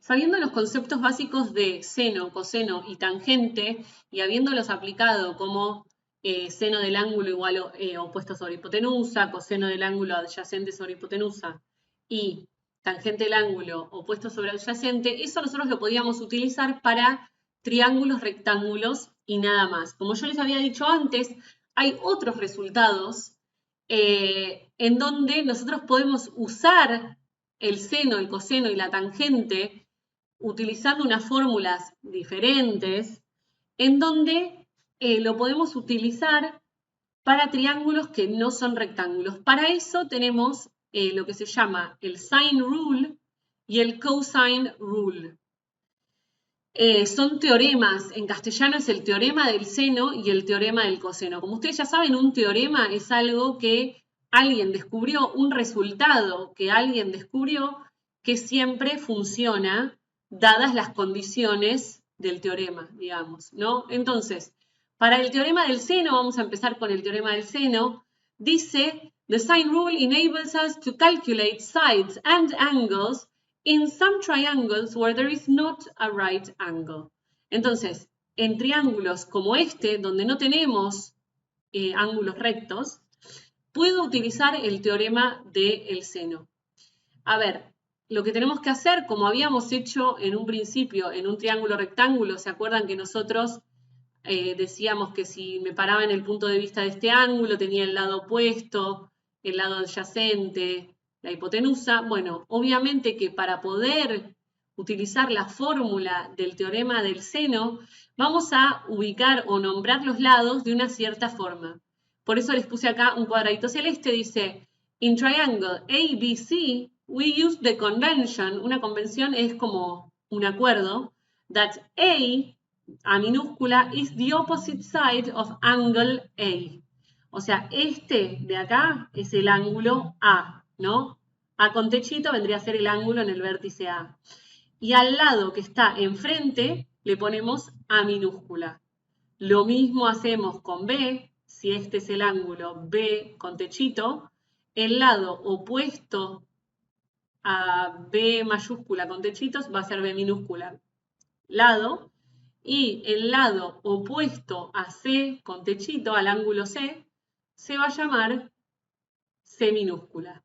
Sabiendo los conceptos básicos de seno, coseno y tangente, y habiéndolos aplicado como seno del ángulo igual opuesto sobre hipotenusa, coseno del ángulo adyacente sobre hipotenusa y tangente del ángulo opuesto sobre adyacente, eso nosotros lo podíamos utilizar para triángulos, rectángulos y nada más. Como yo les había dicho antes, hay otros resultados en donde nosotros podemos usar el seno, el coseno y la tangente utilizando unas fórmulas diferentes, en donde lo podemos utilizar para triángulos que no son rectángulos. Para eso tenemos lo que se llama el sine rule y el cosine rule. Son teoremas, en castellano es el teorema del seno y el teorema del coseno. Como ustedes ya saben, un teorema es algo que alguien descubrió, un resultado que alguien descubrió que siempre funciona dadas las condiciones del teorema, digamos, ¿no? Entonces, para el teorema del seno, vamos a empezar con el teorema del seno, dice, the sine rule enables us to calculate sides and angles in some triangles where there is not a right angle. Entonces, en triángulos como este, donde no tenemos ángulos rectos, puedo utilizar el teorema del seno. A ver, lo que tenemos que hacer, como habíamos hecho en un principio en un triángulo rectángulo, ¿se acuerdan que nosotros decíamos que si me paraba en el punto de vista de este ángulo, tenía el lado opuesto, el lado adyacente, la hipotenusa? Bueno, obviamente que para poder utilizar la fórmula del teorema del seno, vamos a ubicar o nombrar los lados de una cierta forma. Por eso les puse acá un cuadradito celeste, dice, in triangle ABC, we use the convention. Una convención es como un acuerdo, that A minúscula, is the opposite side of angle A. O sea, este de acá es el ángulo A, ¿no? A con techito vendría a ser el ángulo en el vértice A. Y al lado que está enfrente le ponemos A minúscula. Lo mismo hacemos con B, si este es el ángulo B con techito, el lado opuesto a B mayúscula con techitos va a ser B minúscula. Lado. Y el lado opuesto a C con techito, al ángulo C, se va a llamar C minúscula.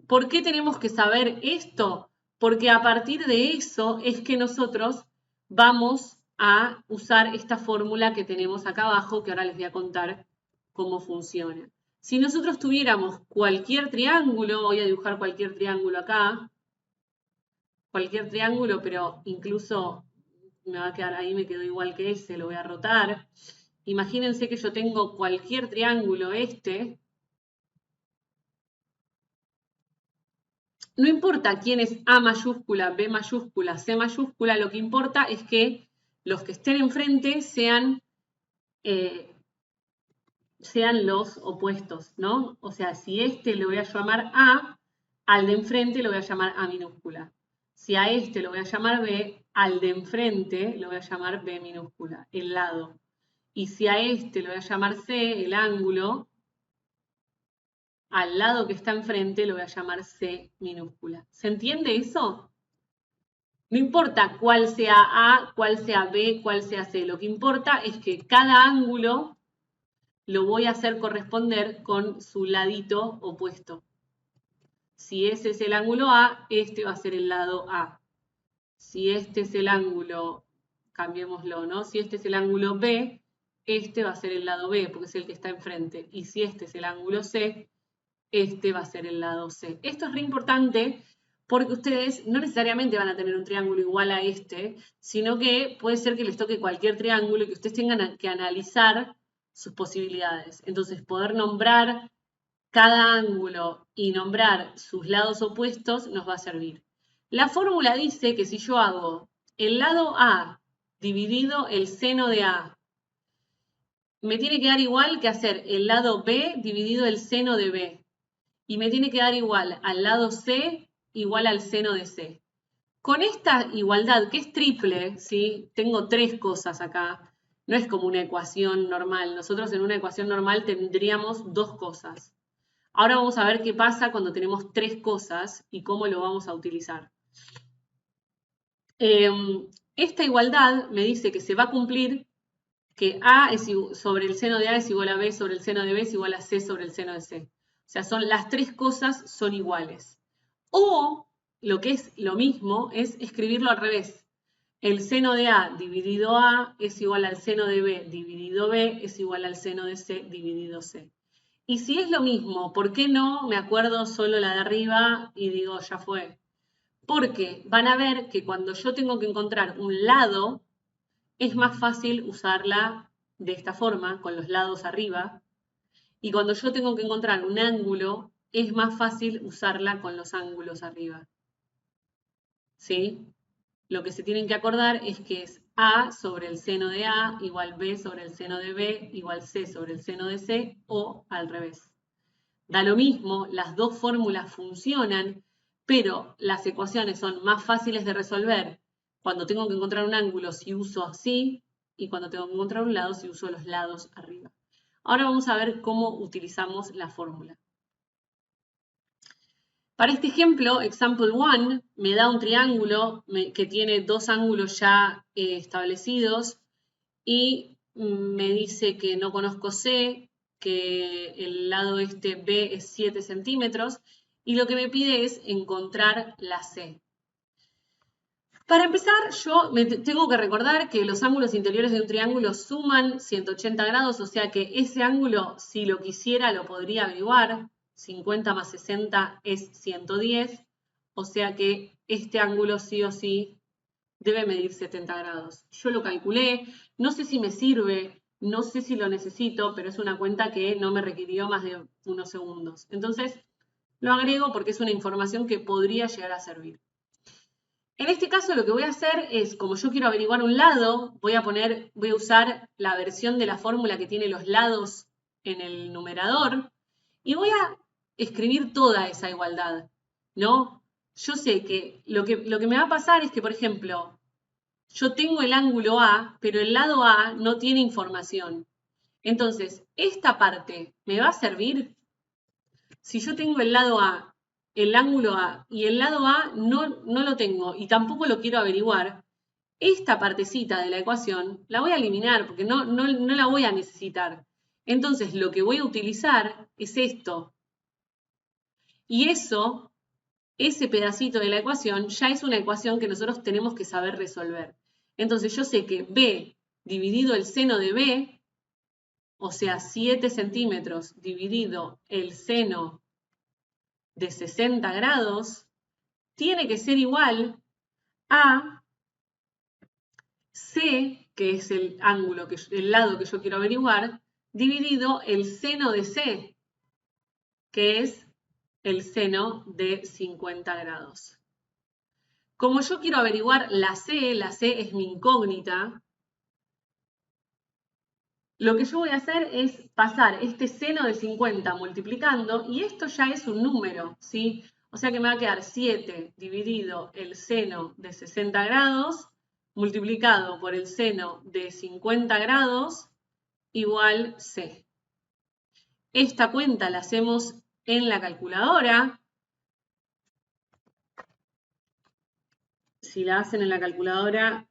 ¿Por qué tenemos que saber esto? Porque a partir de eso es que nosotros vamos a usar esta fórmula que tenemos acá abajo, que ahora les voy a contar cómo funciona. Si nosotros tuviéramos cualquier triángulo, voy a dibujar cualquier triángulo acá, cualquier triángulo, pero incluso me va a quedar ahí, me quedó igual que ese, lo voy a rotar. Imagínense que yo tengo cualquier triángulo este. No importa quién es A mayúscula, B mayúscula, C mayúscula, lo que importa es que los que estén enfrente sean los opuestos, ¿no? O sea, si este lo voy a llamar A, al de enfrente lo voy a llamar A minúscula. Si a este lo voy a llamar B, al de enfrente lo voy a llamar B minúscula, el lado. Y si a este lo voy a llamar C, el ángulo, al lado que está enfrente lo voy a llamar C minúscula. ¿Se entiende eso? No importa cuál sea A, cuál sea B, cuál sea C. Lo que importa es que cada ángulo lo voy a hacer corresponder con su ladito opuesto. Si ese es el ángulo A, este va a ser el lado A. Si este es el ángulo, cambiémoslo, ¿no? Si este es el ángulo B, este va a ser el lado B, porque es el que está enfrente. Y si este es el ángulo C, este va a ser el lado C. Esto es re importante porque ustedes no necesariamente van a tener un triángulo igual a este, sino que puede ser que les toque cualquier triángulo y que ustedes tengan que analizar sus posibilidades. Entonces, poder nombrar cada ángulo y nombrar sus lados opuestos nos va a servir. La fórmula dice que si yo hago el lado A dividido el seno de A, me tiene que dar igual que hacer el lado B dividido el seno de B. Y me tiene que dar igual al lado C igual al seno de C. Con esta igualdad, que es triple, ¿sí? Tengo tres cosas acá. No es como una ecuación normal. Nosotros en una ecuación normal tendríamos dos cosas. Ahora vamos a ver qué pasa cuando tenemos tres cosas y cómo lo vamos a utilizar. Esta igualdad me dice que se va a cumplir que A sobre el seno de A es igual a B sobre el seno de B es igual a C sobre el seno de C. O sea, las tres cosas son iguales. O, lo que es lo mismo, es escribirlo al revés. El seno de A dividido A es igual al seno de B dividido B es igual al seno de C dividido C. Y si es lo mismo, ¿por qué no me acuerdo solo la de arriba y digo, ya fue? Porque van a ver que cuando yo tengo que encontrar un lado, es más fácil usarla de esta forma, con los lados arriba, y cuando yo tengo que encontrar un ángulo, es más fácil usarla con los ángulos arriba. ¿Sí? Lo que se tienen que acordar es que es A sobre el seno de A igual B sobre el seno de B igual C sobre el seno de C o al revés. Da lo mismo, las dos fórmulas funcionan, pero las ecuaciones son más fáciles de resolver cuando tengo que encontrar un ángulo si uso así y cuando tengo que encontrar un lado si uso los lados arriba. Ahora vamos a ver cómo utilizamos la fórmula. Para este ejemplo, example 1, me da un triángulo que tiene dos ángulos ya establecidos y me dice que no conozco C, que el lado este B es 7 centímetros y lo que me pide es encontrar la C. Para empezar, yo tengo que recordar que los ángulos interiores de un triángulo suman 180 grados, o sea que ese ángulo, si lo quisiera, lo podría averiguar. 50 más 60 es 110, o sea que este ángulo sí o sí debe medir 70 grados. Yo lo calculé, no sé si me sirve, no sé si lo necesito, pero es una cuenta que no me requirió más de unos segundos. Entonces, lo agrego porque es una información que podría llegar a servir. En este caso lo que voy a hacer es, como yo quiero averiguar un lado, voy a usar la versión de la fórmula que tiene los lados en el numerador y voy a escribir toda esa igualdad, ¿no? Yo sé que lo que me va a pasar es que, por ejemplo, yo tengo el ángulo A, pero el lado A no tiene información. Entonces, esta parte me va a servir. Si yo tengo el lado A, el ángulo A y el lado A no lo tengo y tampoco lo quiero averiguar, esta partecita de la ecuación la voy a eliminar porque no la voy a necesitar. Entonces, lo que voy a utilizar es esto. Y ese pedacito de la ecuación ya es una ecuación que nosotros tenemos que saber resolver. Entonces yo sé que B dividido el seno de B, o sea 7 centímetros dividido el seno de 60 grados, tiene que ser igual a C, que es el ángulo, el lado que yo quiero averiguar, dividido el seno de C, que es el seno de 50 grados. Como yo quiero averiguar la C es mi incógnita, lo que yo voy a hacer es pasar este seno de 50 multiplicando, y esto ya es un número, ¿sí? O sea que me va a quedar 7 dividido el seno de 60 grados, multiplicado por el seno de 50 grados, igual C. Esta cuenta la hacemos en la calculadora. Si la hacen en la calculadora,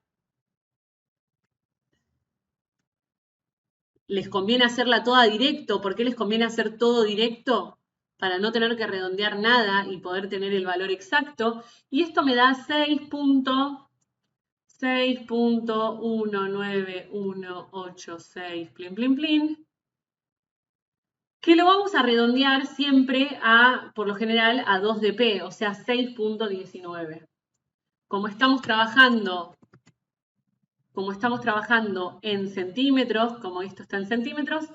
les conviene hacerla toda directo. ¿Por qué les conviene hacer todo directo? Para no tener que redondear nada y poder tener el valor exacto. Y esto me da 6.19186, plin, plin, plin, que lo vamos a redondear siempre por lo general, a 2 de P, o sea, 6.19. Como estamos trabajando en centímetros, como esto está en centímetros,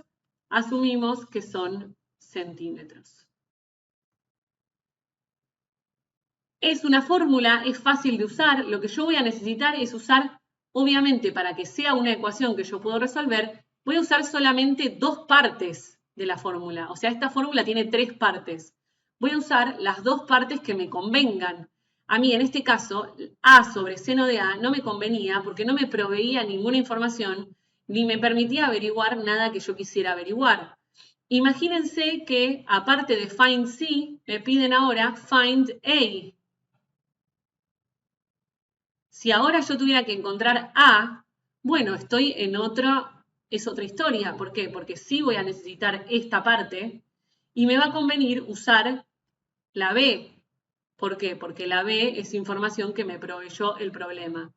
asumimos que son centímetros. Es una fórmula, es fácil de usar. Lo que yo voy a necesitar es usar, obviamente, para que sea una ecuación que yo puedo resolver, voy a usar solamente dos partes de la fórmula. O sea, esta fórmula tiene 3 partes. Voy a usar las 2 partes que me convengan. A mí, en este caso, A sobre seno de A no me convenía porque no me proveía ninguna información ni me permitía averiguar nada que yo quisiera averiguar. Imagínense que, aparte de find C, me piden ahora find A. Si ahora yo tuviera que encontrar A, bueno, estoy en es otra historia. ¿Por qué? Porque sí voy a necesitar esta parte y me va a convenir usar la B. ¿Por qué? Porque la B es información que me proveyó el problema.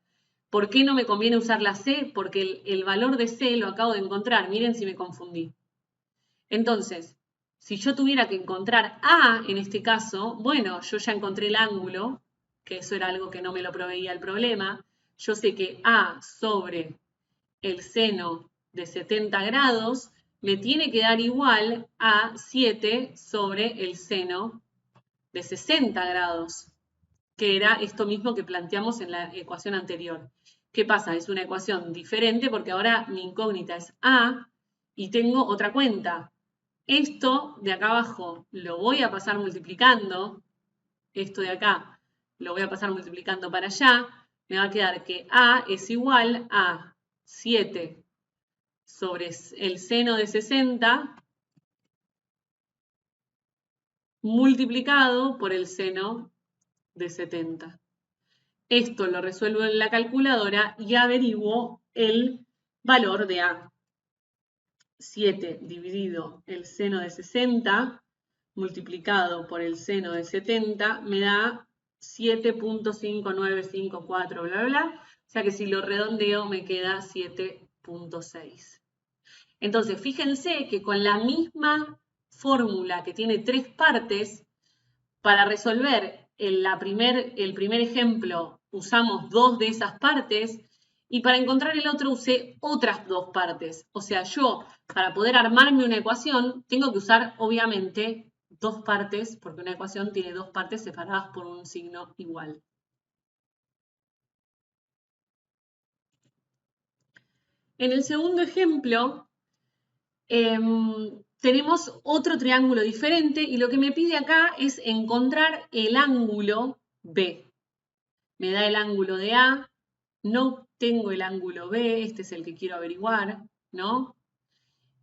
¿Por qué no me conviene usar la C? Porque el valor de C lo acabo de encontrar. Miren si me confundí. Entonces, si yo tuviera que encontrar A en este caso, bueno, yo ya encontré el ángulo, que eso era algo que no me lo proveía el problema. Yo sé que A sobre el seno de 70 grados me tiene que dar igual a 7 sobre el seno de 60 grados, que era esto mismo que planteamos en la ecuación anterior. ¿Qué pasa? Es una ecuación diferente porque ahora mi incógnita es A y tengo otra cuenta. Esto de acá abajo lo voy a pasar multiplicando, esto de acá lo voy a pasar multiplicando para allá, me va a quedar que A es igual a 7 sobre el seno de 60 multiplicado por el seno de 70. Esto lo resuelvo en la calculadora y averiguo el valor de A. 7 dividido el seno de 60 multiplicado por el seno de 70 me da 7.5954, bla, bla. O sea que si lo redondeo me queda 7.6. Entonces, fíjense que con la misma fórmula que tiene 3 partes, para resolver el primer ejemplo usamos 2 de esas partes y para encontrar el otro usé otras 2 partes. O sea, yo para poder armarme una ecuación tengo que usar obviamente 2 partes porque una ecuación tiene 2 partes separadas por un signo igual. En el segundo ejemplo tenemos otro triángulo diferente y lo que me pide acá es encontrar el ángulo B. Me da el ángulo de A, no tengo el ángulo B, este es el que quiero averiguar, ¿no?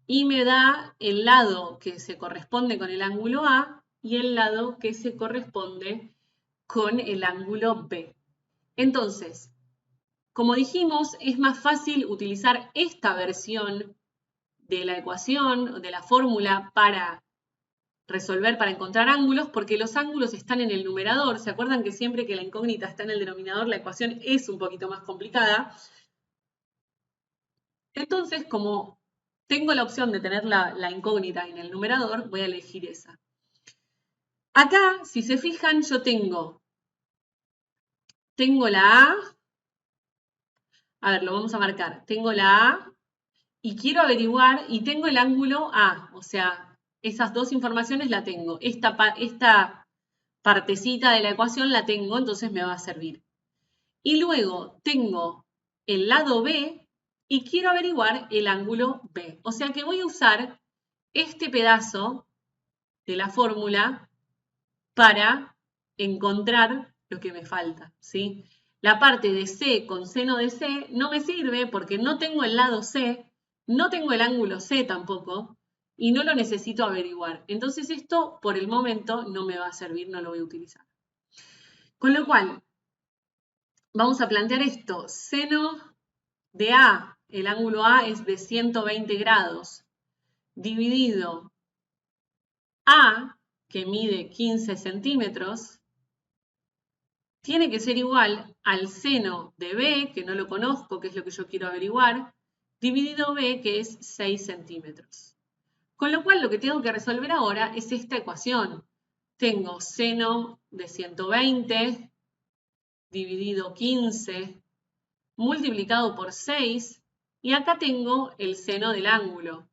Y me da el lado que se corresponde con el ángulo A y el lado que se corresponde con el ángulo B. Entonces, como dijimos, es más fácil utilizar esta versión de la ecuación, de la fórmula para resolver, para encontrar ángulos, porque los ángulos están en el numerador. ¿Se acuerdan que siempre que la incógnita está en el denominador, la ecuación es un poquito más complicada? Entonces, como tengo la opción de tener la incógnita en el numerador, voy a elegir esa. Acá, si se fijan, yo tengo la A ver, lo vamos a marcar, tengo la A y quiero averiguar, y tengo el ángulo A, o sea, esas dos informaciones la tengo. Esta partecita de la ecuación la tengo, entonces me va a servir. Y luego tengo el lado B y quiero averiguar el ángulo B. O sea que voy a usar este pedazo de la fórmula para encontrar lo que me falta, ¿sí? La parte de C con seno de C no me sirve porque no tengo el lado C, no tengo el ángulo C tampoco y no lo necesito averiguar. Entonces esto por el momento no me va a servir, no lo voy a utilizar. Con lo cual, vamos a plantear esto. Seno de A, el ángulo A es de 120 grados, dividido A, que mide 15 centímetros, tiene que ser igual al seno de B, que no lo conozco, que es lo que yo quiero averiguar, dividido B, que es 6 centímetros. Con lo cual, lo que tengo que resolver ahora es esta ecuación. Tengo seno de 120 dividido 15 multiplicado por 6 y acá tengo el seno del ángulo.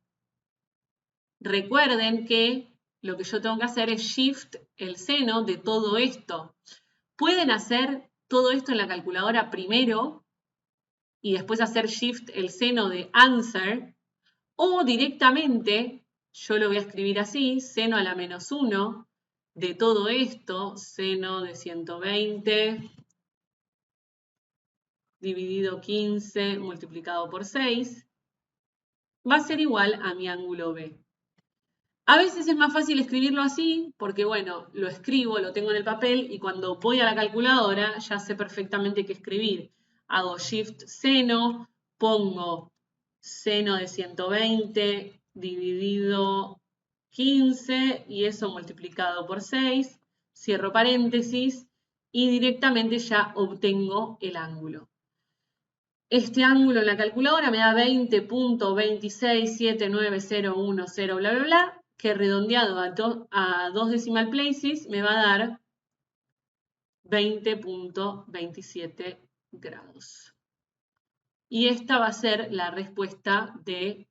Recuerden que lo que yo tengo que hacer es shift el seno de todo esto. Pueden hacer todo esto en la calculadora primero y después hacer shift el seno de answer o directamente, yo lo voy a escribir así, seno a la menos 1 de todo esto, seno de 120 dividido 15 multiplicado por 6, va a ser igual a mi ángulo B. A veces es más fácil escribirlo así, porque bueno, lo escribo, lo tengo en el papel y cuando voy a la calculadora ya sé perfectamente qué escribir. Hago Shift seno, pongo seno de 120 dividido 15 y eso multiplicado por 6, cierro paréntesis y directamente ya obtengo el ángulo. Este ángulo en la calculadora me da 20.267901, bla, bla, bla, que redondeado a dos decimal places me va a dar 20.27 grados. Y esta va a ser la respuesta del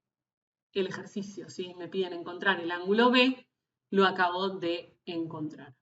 ejercicio. ¿Sí? Me piden encontrar el ángulo B, lo acabo de encontrar.